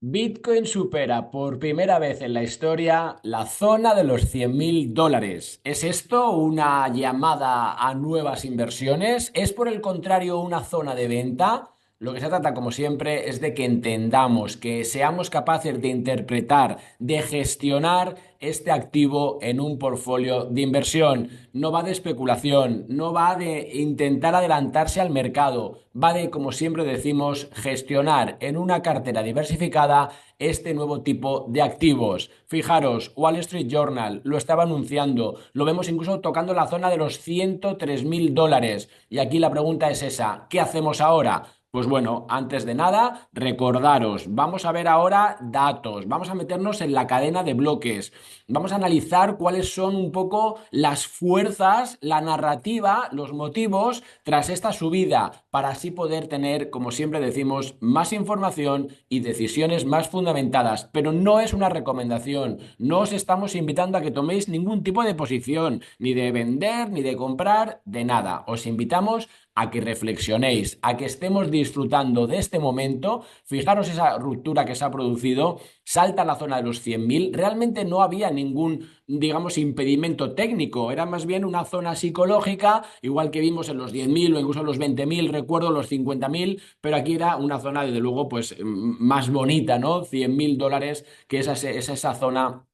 Bitcoin supera por primera vez en la historia la zona de los $100.000. ¿Es esto una llamada a nuevas inversiones? ¿Es por el contrario una zona de venta? Lo que se trata, como siempre, es de que entendamos, que seamos capaces de interpretar, de gestionar este activo en un portfolio de inversión. No va de especulación, no va de intentar adelantarse al mercado, va de, como siempre decimos, gestionar en una cartera diversificada este nuevo tipo de activos. Fijaros, Wall Street Journal lo estaba anunciando, lo vemos incluso tocando la zona de los $103.000. Y aquí la pregunta es esa, ¿qué hacemos ahora? Pues bueno, antes de nada, recordaros, vamos a ver ahora datos, vamos a meternos en la cadena de bloques, vamos a analizar cuáles son un poco las fuerzas, la narrativa, los motivos tras esta subida, para así poder tener, como siempre decimos, más información y decisiones más fundamentadas. Pero no es una recomendación, no os estamos invitando a que toméis ningún tipo de posición, ni de vender, ni de comprar, de nada. Os invitamos a que reflexionéis, a que estemos disfrutando de este momento. Fijaros esa ruptura que se ha producido, salta a la zona de los 100.000. Realmente no había ningún, digamos, impedimento técnico, era más bien una zona psicológica, igual que vimos en los 10.000 o incluso en los 20.000, recuerdo los 50.000, pero aquí era una zona, desde luego, pues más bonita, ¿no? $100.000, que es esa zona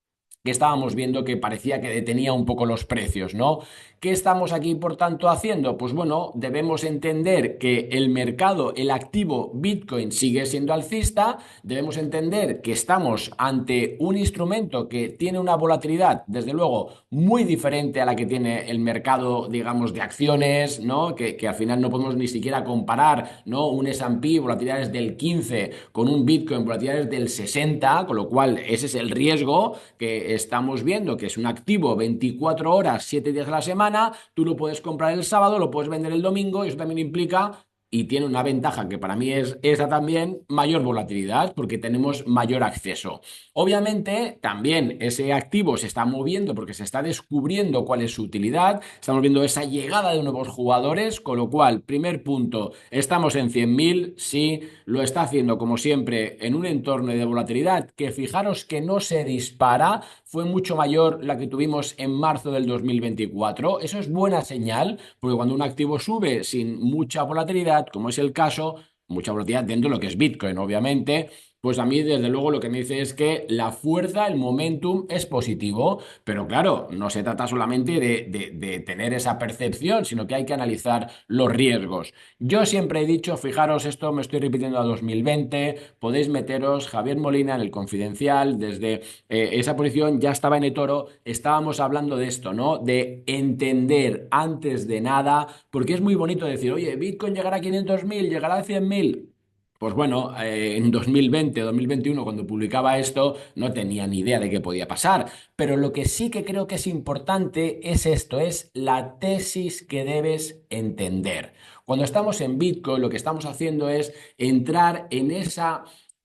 que estábamos viendo que parecía que detenía un poco los precios, ¿no? ¿Qué estamos aquí, por tanto, haciendo? Pues bueno, debemos entender que el mercado, el activo Bitcoin sigue siendo alcista, debemos entender que estamos ante un instrumento que tiene una volatilidad, desde luego, muy diferente a la que tiene el mercado, digamos, de acciones, ¿no? Que al final no podemos ni siquiera comparar, ¿no? Un S&P, volatilidades del 15, con un Bitcoin, volatilidades del 60, con lo cual ese es el riesgo que estamos viendo, que es un activo 24 horas, 7 días a la semana. Tú lo puedes comprar el sábado, lo puedes vender el domingo, y eso también implica, y tiene una ventaja que para mí es esa también, mayor volatilidad, porque tenemos mayor acceso. Obviamente, también ese activo se está moviendo porque se está descubriendo cuál es su utilidad, estamos viendo esa llegada de nuevos jugadores, con lo cual, primer punto, estamos en 100.000, sí, lo está haciendo como siempre en un entorno de volatilidad que, fijaros, que no se dispara, fue mucho mayor la que tuvimos en marzo del 2024. Eso es buena señal, porque cuando un activo sube sin mucha volatilidad, como es el caso, mucha volatilidad dentro de lo que es Bitcoin, obviamente, pues a mí, desde luego, lo que me dice es que la fuerza, el momentum es positivo, pero claro, no se trata solamente de tener esa percepción, sino que hay que analizar los riesgos. Yo siempre he dicho, fijaros, esto me estoy repitiendo a 2020, podéis meteros Javier Molina en el Confidencial, desde esa posición ya estaba en eToro, estábamos hablando de esto, ¿no? De entender antes de nada, porque es muy bonito decir, oye, Bitcoin llegará a 500.000, llegará a 100.000. Pues bueno, en 2020, 2021, cuando publicaba esto, no tenía ni idea de qué podía pasar. Pero lo que sí que creo que es importante es esto, es la tesis que debes entender. Cuando estamos en Bitcoin, lo que estamos haciendo es entrar en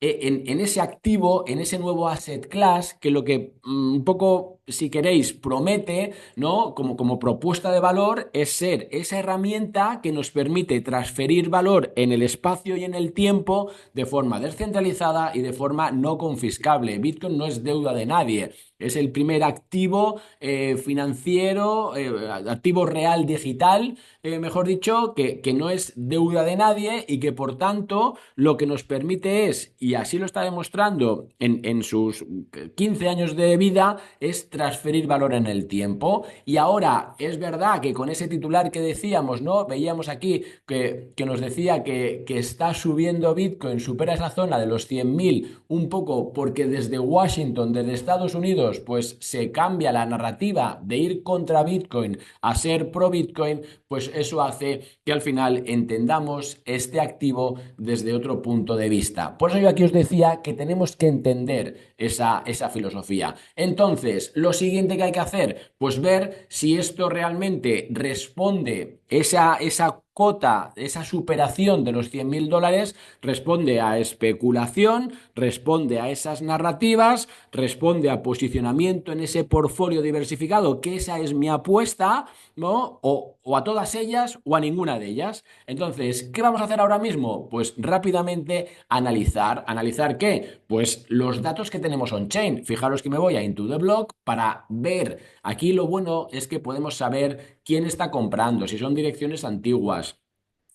en ese activo, en ese nuevo asset class, que lo que un poco, si queréis, promete, ¿no? Como propuesta de valor, es ser esa herramienta que nos permite transferir valor en el espacio y en el tiempo de forma descentralizada y de forma no confiscable. Bitcoin no es deuda de nadie. Es el primer activo financiero, activo real digital, mejor dicho, que no es deuda de nadie, y que por tanto lo que nos permite es, y así lo está demostrando en sus 15 años de vida, es transferir valor en el tiempo. Y ahora es verdad que con ese titular que decíamos, ¿no? Veíamos aquí que nos decía que está subiendo Bitcoin, supera esa zona de los 100.000 un poco porque desde Washington, desde Estados Unidos, pues se cambia la narrativa de ir contra Bitcoin a ser pro Bitcoin. Pues eso hace que al final entendamos este activo desde otro punto de vista. Por eso yo aquí os decía que tenemos que entender esa filosofía. Entonces, lo siguiente que hay que hacer, pues ver si esto realmente responde esa cota, esa superación de los 100.000 dólares responde a especulación, responde a esas narrativas, responde a posicionamiento en ese portfolio diversificado, que esa es mi apuesta, ¿no? O a todas ellas o a ninguna de ellas. Entonces, ¿qué vamos a hacer ahora mismo? Pues rápidamente analizar. ¿Analizar qué? Pues los datos que tenemos on-chain. Fijaros que me voy a Into the Block para ver. Aquí lo bueno es que podemos saber quién está comprando, si son direcciones antiguas.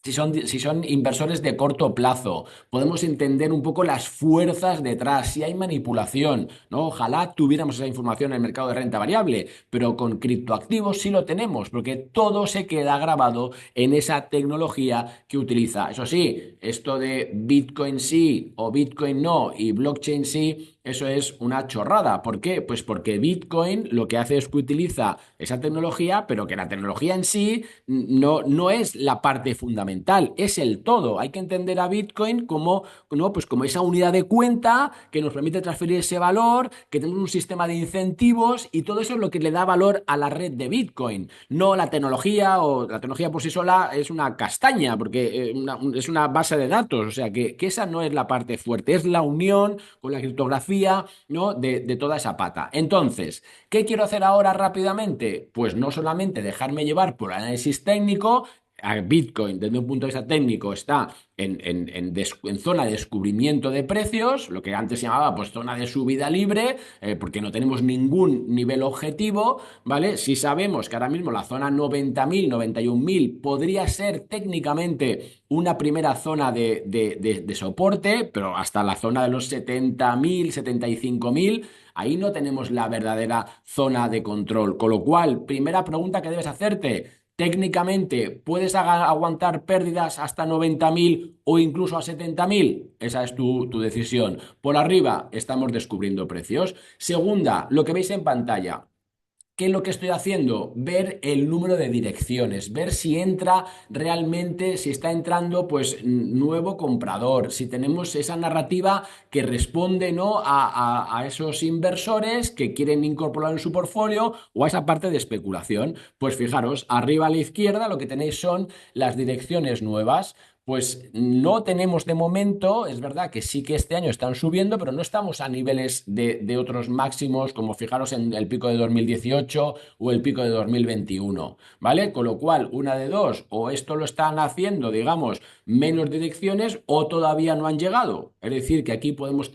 Si son inversores de corto plazo, podemos entender un poco las fuerzas detrás, si hay manipulación, ¿no? Ojalá tuviéramos esa información en el mercado de renta variable, pero con criptoactivos sí lo tenemos, porque todo se queda grabado en esa tecnología que utiliza. Eso sí, esto de Bitcoin sí o Bitcoin no y blockchain sí. Eso es una chorrada. ¿Por qué? Pues porque Bitcoin lo que hace es que utiliza esa tecnología, pero que la tecnología en sí no es la parte fundamental, es el todo. Hay que entender a Bitcoin como, ¿no? Pues como esa unidad de cuenta que nos permite transferir ese valor, que tenemos un sistema de incentivos y todo eso es lo que le da valor a la red de Bitcoin. No la tecnología, o la tecnología por sí sola es una castaña, porque es una base de datos. O sea que esa no es la parte fuerte, es la unión con la criptografía, ¿no? de toda esa pata. Entonces, ¿qué quiero hacer ahora rápidamente? Pues no solamente dejarme llevar por análisis técnico. Bitcoin, desde un punto de vista técnico, está en zona de descubrimiento de precios, lo que antes se llamaba pues zona de subida libre, porque no tenemos ningún nivel objetivo, ¿vale? Si sabemos que ahora mismo la zona 90.000, 91.000 podría ser técnicamente una primera zona de soporte, pero hasta la zona de los 70.000, 75.000. Ahí no tenemos la verdadera zona de control. Con lo cual, primera pregunta que debes hacerte. Técnicamente, ¿puedes aguantar pérdidas hasta 90.000 o incluso a 70.000? Esa es tu decisión. Por arriba estamos descubriendo precios. Segunda, lo que veis en pantalla. ¿Qué es lo que estoy haciendo? Ver el número de direcciones, ver si entra realmente, si está entrando pues nuevo comprador, si tenemos esa narrativa que responde, ¿no? a esos inversores que quieren incorporar en su portfolio o a esa parte de especulación. Pues fijaros, arriba a la izquierda lo que tenéis son las direcciones nuevas. Pues no tenemos de momento, es verdad que sí que este año están subiendo, pero no estamos a niveles de otros máximos, como fijaros en el pico de 2018 o el pico de 2021, ¿vale? Con lo cual, una de dos, o esto lo están haciendo, digamos, menos direcciones o todavía no han llegado. Es decir, que aquí podemos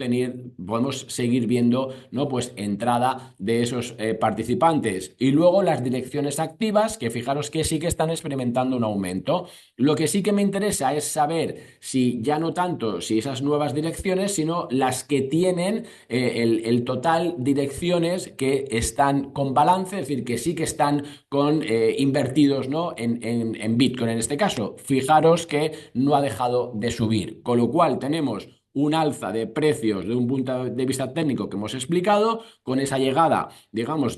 seguir viendo, ¿no? Pues entrada de esos participantes. Y luego las direcciones activas, que fijaros que sí que están experimentando un aumento. Lo que sí que me interesa es saber si ya no tanto si esas nuevas direcciones, sino las que tienen el total direcciones que están con balance, es decir, que sí que están con invertidos, ¿no? en Bitcoin en este caso. Fijaros que no ha dejado de subir, con lo cual tenemos un alza de precios de un punto de vista técnico que hemos explicado, con esa llegada, digamos,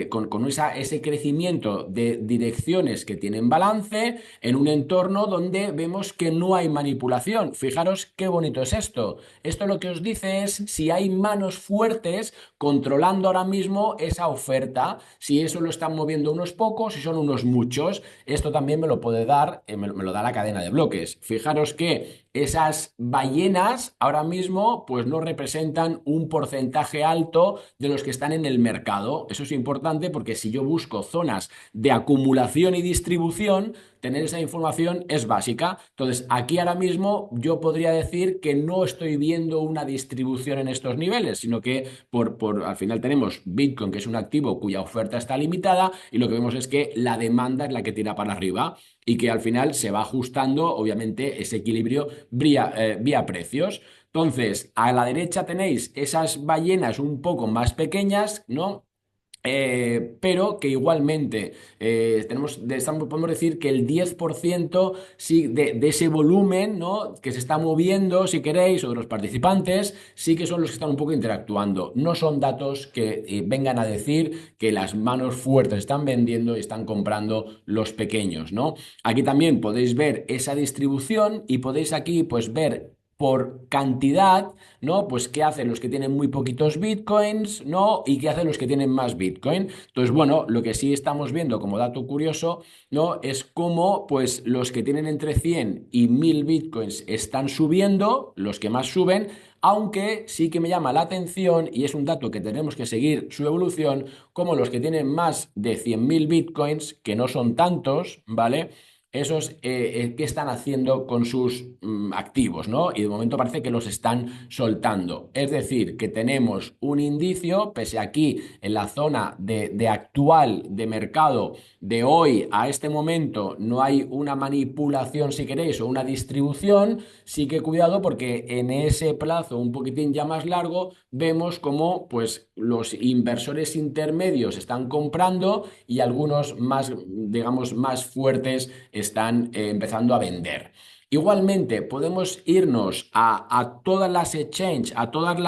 con ese crecimiento de direcciones que tienen balance en un entorno donde vemos que no hay manipulación. Fijaros qué bonito es esto. Esto lo que os dice es si hay manos fuertes controlando ahora mismo esa oferta, si eso lo están moviendo unos pocos, si son unos muchos. Esto también me lo puede dar, me lo da la cadena de bloques. Fijaros que esas ballenas ahora mismo pues no representan un porcentaje alto de los que están en el mercado. Eso es importante porque si yo busco zonas de acumulación y distribución, tener esa información es básica. Entonces, aquí ahora mismo yo podría decir que no estoy viendo una distribución en estos niveles, sino que al final tenemos Bitcoin, que es un activo cuya oferta está limitada, y lo que vemos es que la demanda es la que tira para arriba y que al final se va ajustando, obviamente, ese equilibrio vía precios. Entonces, a la derecha tenéis esas ballenas un poco más pequeñas, ¿no? Pero que igualmente podemos decir que el 10% sí, de ese volumen, ¿no? que se está moviendo, si queréis, o de los participantes, sí que son los que están un poco interactuando. No son datos que vengan a decir que las manos fuertes están vendiendo y están comprando los pequeños, ¿no? Aquí también podéis ver esa distribución y podéis aquí pues ver por cantidad, ¿no? Pues qué hacen los que tienen muy poquitos bitcoins, ¿no? Y qué hacen los que tienen más bitcoin. Entonces, bueno, lo que sí estamos viendo como dato curioso, ¿no? Es cómo, pues, los que tienen entre 100 y 1000 bitcoins están subiendo, los que más suben, aunque sí que me llama la atención, y es un dato que tenemos que seguir su evolución, como los que tienen más de 100.000 bitcoins, que no son tantos, ¿vale? Esos, ¿qué están haciendo con sus activos, ¿no? Y de momento parece que los están soltando. Es decir, que tenemos un indicio, pese aquí en la zona de actual de mercado de hoy a este momento no hay una manipulación, si queréis, o una distribución, sí que cuidado porque en ese plazo un poquitín ya más largo vemos como pues los inversores intermedios están comprando y algunos más, digamos, más fuertes están empezando a vender. Igualmente, podemos irnos a todas las exchange, a todas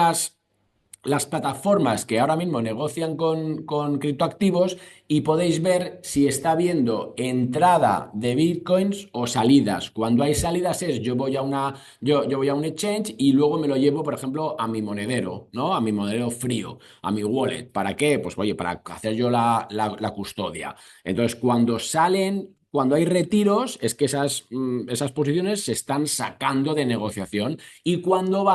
las plataformas que ahora mismo negocian con criptoactivos y podéis ver si está habiendo entrada de bitcoins o salidas. Cuando hay salidas es yo voy a un exchange y luego me lo llevo, por ejemplo, a mi monedero, ¿no? A mi monedero frío, a mi wallet. ¿Para qué? Pues oye, para hacer yo la custodia. Entonces, cuando salen. Cuando hay retiros, es que esas posiciones se están sacando de negociación y cuando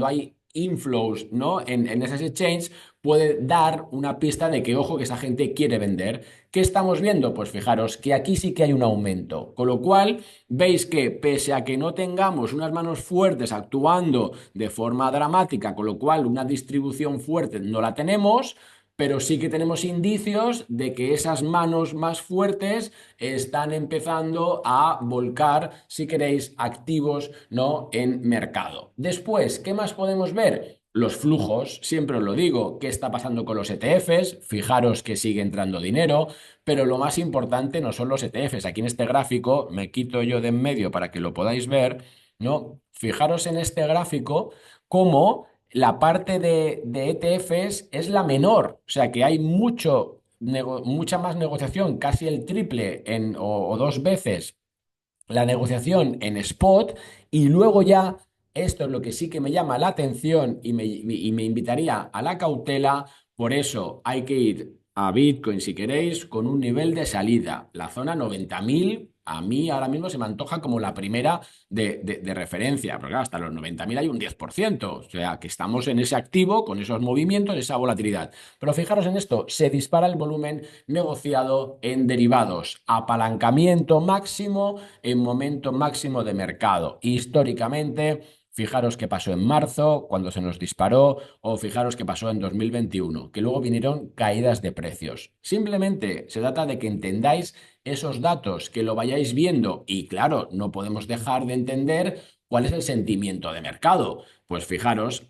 hay inflows, ¿no? En esas exchanges puede dar una pista de que, ojo, que esa gente quiere vender. ¿Qué estamos viendo? Pues fijaros que aquí sí que hay un aumento, con lo cual veis que pese a que no tengamos unas manos fuertes actuando de forma dramática, con lo cual una distribución fuerte no la tenemos, pero sí que tenemos indicios de que esas manos más fuertes están empezando a volcar, si queréis, activos, ¿no? En mercado. Después, ¿qué más podemos ver? Los flujos, siempre os lo digo, ¿qué está pasando con los ETFs? Fijaros que sigue entrando dinero, pero lo más importante no son los ETFs. Aquí en este gráfico, me quito yo de en medio para que lo podáis ver, ¿no? Fijaros en este gráfico cómo la parte de ETFs es la menor, o sea que hay mucha más negociación, casi el triple o dos veces la negociación en spot y luego ya, esto es lo que sí que me llama la atención y me invitaría a la cautela, por eso hay que ir a Bitcoin si queréis con un nivel de salida. La zona 90.000 a mí ahora mismo se me antoja como la primera de referencia, porque claro, hasta los 90.000 hay un 10%, o sea que estamos en ese activo con esos movimientos, esa volatilidad. Pero fijaros en esto, se dispara el volumen negociado en derivados, apalancamiento máximo en momento máximo de mercado. Históricamente, fijaros qué pasó en marzo, cuando se nos disparó, o fijaros qué pasó en 2021, que luego vinieron caídas de precios. Simplemente se trata de que entendáis esos datos, que lo vayáis viendo y claro, no podemos dejar de entender cuál es el sentimiento de mercado. Pues fijaros,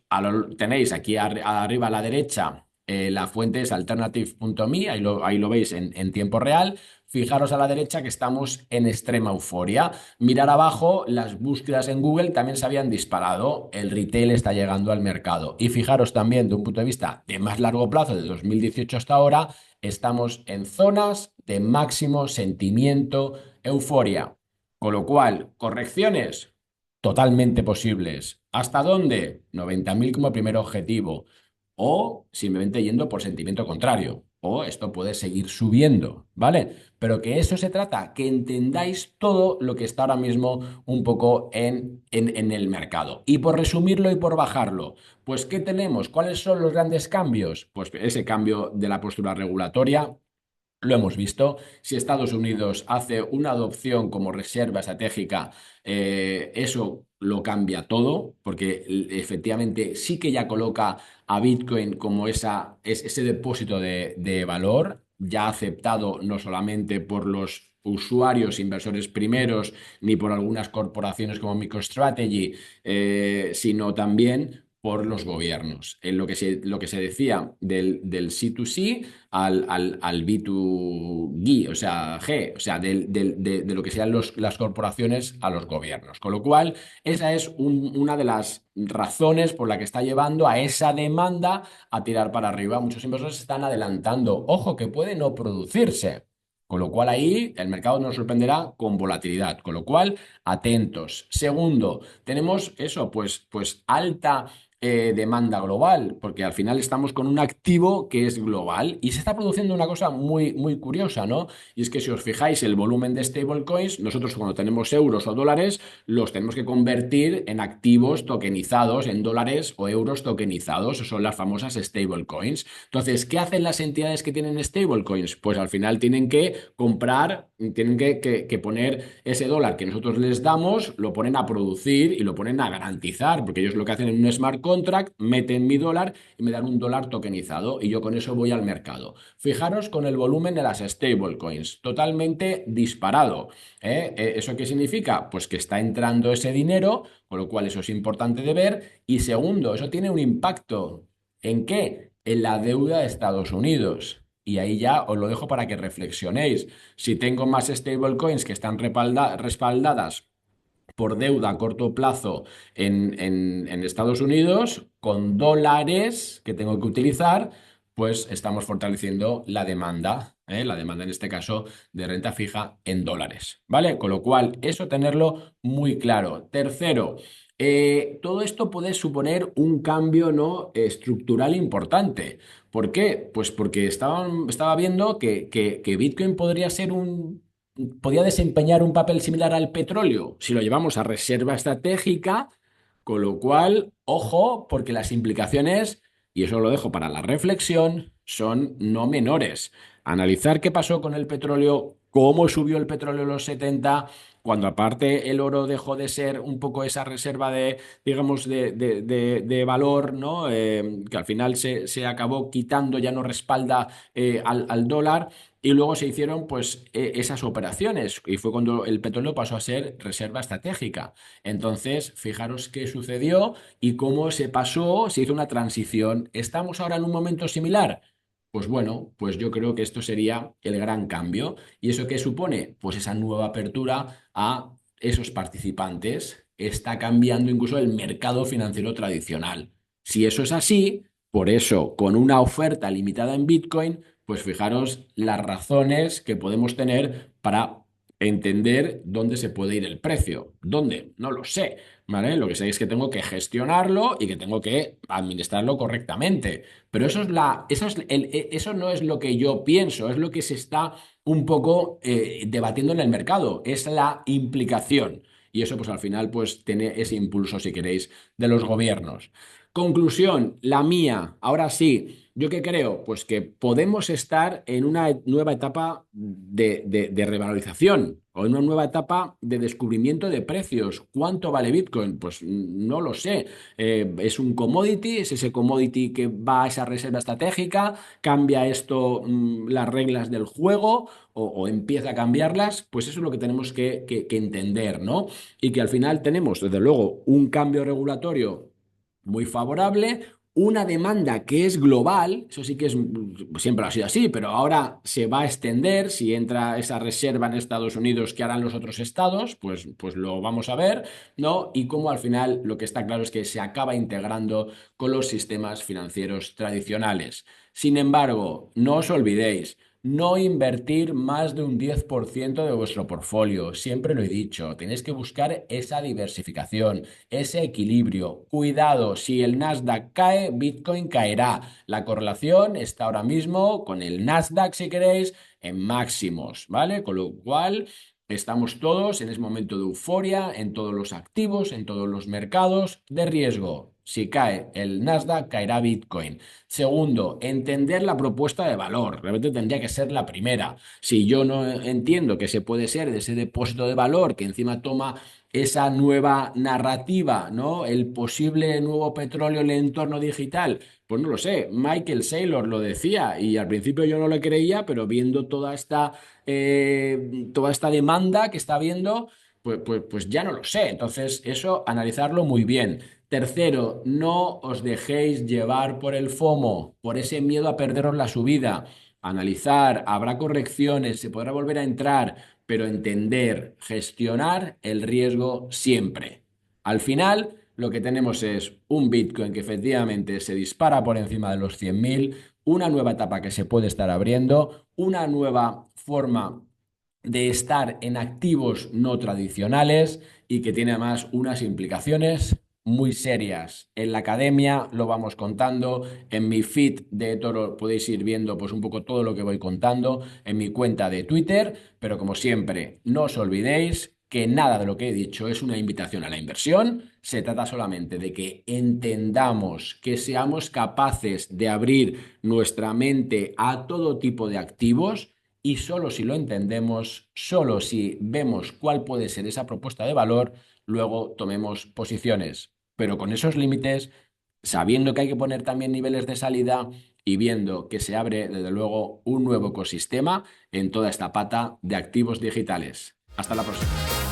tenéis aquí arriba a la derecha la fuente es alternative.me, ahí lo veis en tiempo real. Fijaros a la derecha que estamos en extrema euforia. Mirar abajo, las búsquedas en Google también se habían disparado. El retail está llegando al mercado. Y fijaros también, de un punto de vista de más largo plazo, de 2018 hasta ahora, estamos en zonas de máximo sentimiento, euforia. Con lo cual, correcciones totalmente posibles. ¿Hasta dónde? 90.000 como primer objetivo. O simplemente yendo por sentimiento contrario. O esto puede seguir subiendo, ¿vale? Pero que eso se trata, que entendáis todo lo que está ahora mismo un poco en el mercado. Y por resumirlo y por bajarlo, pues ¿qué tenemos? ¿Cuáles son los grandes cambios? Pues ese cambio de la postura regulatoria. Lo hemos visto. Si Estados Unidos hace una adopción como reserva estratégica, eso lo cambia todo, porque efectivamente sí que ya coloca a Bitcoin como ese depósito de valor, ya aceptado no solamente por los usuarios, inversores primeros, ni por algunas corporaciones como MicroStrategy, sino también por los gobiernos. En lo que se decía del C2C al B2G, o sea, G, o sea, de lo que sean las corporaciones a los gobiernos. Con lo cual, esa es una de las razones por la que está llevando a esa demanda a tirar para arriba. Muchos inversores se están adelantando. Ojo, que puede no producirse. Con lo cual ahí el mercado nos sorprenderá con volatilidad, con lo cual atentos. Segundo, tenemos eso, pues alta demanda global, porque al final estamos con un activo que es global y se está produciendo una cosa muy curiosa, ¿no? Y es que si os fijáis el volumen de stablecoins, nosotros cuando tenemos euros o dólares, los tenemos que convertir en activos tokenizados, en dólares o euros tokenizados, son las famosas stablecoins. Entonces, ¿qué hacen las entidades que tienen stablecoins? Pues al final tienen que comprar, tienen que poner ese dólar que nosotros les damos, lo ponen a producir y lo ponen a garantizar, porque ellos lo que hacen en un smart contract, meten mi dólar y me dan un dólar tokenizado y yo con eso voy al mercado. Fijaros con el volumen de las stablecoins, totalmente disparado. ¿Eso qué significa? Pues que está entrando ese dinero, con lo cual eso es importante de ver. Y segundo, eso tiene un impacto. ¿En qué? En la deuda de Estados Unidos. Y ahí ya os lo dejo para que reflexionéis. Si tengo más stablecoins que están respaldadas por deuda a corto plazo en Estados Unidos, con dólares que tengo que utilizar, pues estamos fortaleciendo la demanda, ¿eh? La demanda en este caso de renta fija en dólares, ¿vale? Con lo cual, eso tenerlo muy claro. Tercero, todo esto puede suponer un cambio no estructural importante. ¿Por qué? Pues porque estaba viendo que Bitcoin podría desempeñar un papel similar al petróleo si lo llevamos a reserva estratégica, con lo cual, ojo, porque las implicaciones, y eso lo dejo para la reflexión, son no menores. Analizar qué pasó con el petróleo, cómo subió el petróleo en los 70, cuando aparte el oro dejó de ser un poco esa reserva de, digamos, de valor, ¿no? Que al final se acabó quitando, ya no respalda al dólar. Y luego se hicieron pues esas operaciones y fue cuando el petróleo pasó a ser reserva estratégica. Entonces, fijaros qué sucedió y cómo se pasó, se hizo una transición. ¿Estamos ahora en un momento similar? Pues bueno, pues yo creo que esto sería el gran cambio. ¿Y eso qué supone? Pues esa nueva apertura a esos participantes. Está cambiando incluso el mercado financiero tradicional. Si eso es así, por eso, con una oferta limitada en Bitcoin, pues fijaros las razones que podemos tener para entender dónde se puede ir el precio. ¿Dónde? No lo sé, ¿vale? Lo que sé es que tengo que gestionarlo y que tengo que administrarlo correctamente. Pero eso no es lo que yo pienso, es lo que se está un poco debatiendo en el mercado, es la implicación. Y eso, pues al final, pues tiene ese impulso, si queréis, de los gobiernos. Conclusión, la mía, ahora sí. ¿Yo qué creo? Pues que podemos estar en una nueva etapa de revalorización o en una nueva etapa de descubrimiento de precios. ¿Cuánto vale Bitcoin? Pues no lo sé. Es un commodity, es ese commodity que va a esa reserva estratégica, cambia esto las reglas del juego o empieza a cambiarlas, pues eso es lo que tenemos que entender, ¿no? Y que al final tenemos, desde luego, un cambio regulatorio muy favorable, una demanda que es global, eso sí que es, siempre ha sido así, pero ahora se va a extender, si entra esa reserva en Estados Unidos, ¿qué harán los otros estados? Pues lo vamos a ver, ¿no? Y cómo al final lo que está claro es que se acaba integrando con los sistemas financieros tradicionales. Sin embargo, no os olvidéis, no invertir más de un 10% de vuestro portfolio. Siempre lo he dicho, tenéis que buscar esa diversificación, ese equilibrio. Cuidado, si el Nasdaq cae, Bitcoin caerá. La correlación está ahora mismo con el Nasdaq, si queréis, en máximos, ¿vale? Con lo cual, estamos todos en ese momento de euforia, en todos los activos, en todos los mercados de riesgo. Si cae el Nasdaq, caerá Bitcoin. Segundo, entender la propuesta de valor. Realmente tendría que ser la primera. Si yo no entiendo que se puede ser de ese depósito de valor que encima toma esa nueva narrativa, ¿no? El posible nuevo petróleo en el entorno digital. Pues no lo sé, Michael Saylor lo decía y al principio yo no le creía, pero viendo toda esta demanda que está viendo, pues ya no lo sé. Entonces, eso analizarlo muy bien. Tercero, no os dejéis llevar por el FOMO, por ese miedo a perderos la subida. Analizar, habrá correcciones, se podrá volver a entrar, pero entender, gestionar el riesgo siempre. Al final, lo que tenemos es un Bitcoin que efectivamente se dispara por encima de los 100.000, una nueva etapa que se puede estar abriendo, una nueva forma de estar en activos no tradicionales y que tiene además unas implicaciones muy serias. En la academia lo vamos contando, en mi feed de Toro podéis ir viendo pues un poco todo lo que voy contando, en mi cuenta de Twitter, pero como siempre, no os olvidéis que nada de lo que he dicho es una invitación a la inversión, se trata solamente de que entendamos, que seamos capaces de abrir nuestra mente a todo tipo de activos y solo si lo entendemos, solo si vemos cuál puede ser esa propuesta de valor, luego tomemos posiciones. Pero con esos límites, sabiendo que hay que poner también niveles de salida y viendo que se abre, desde luego, un nuevo ecosistema en toda esta pata de activos digitales. Hasta la próxima.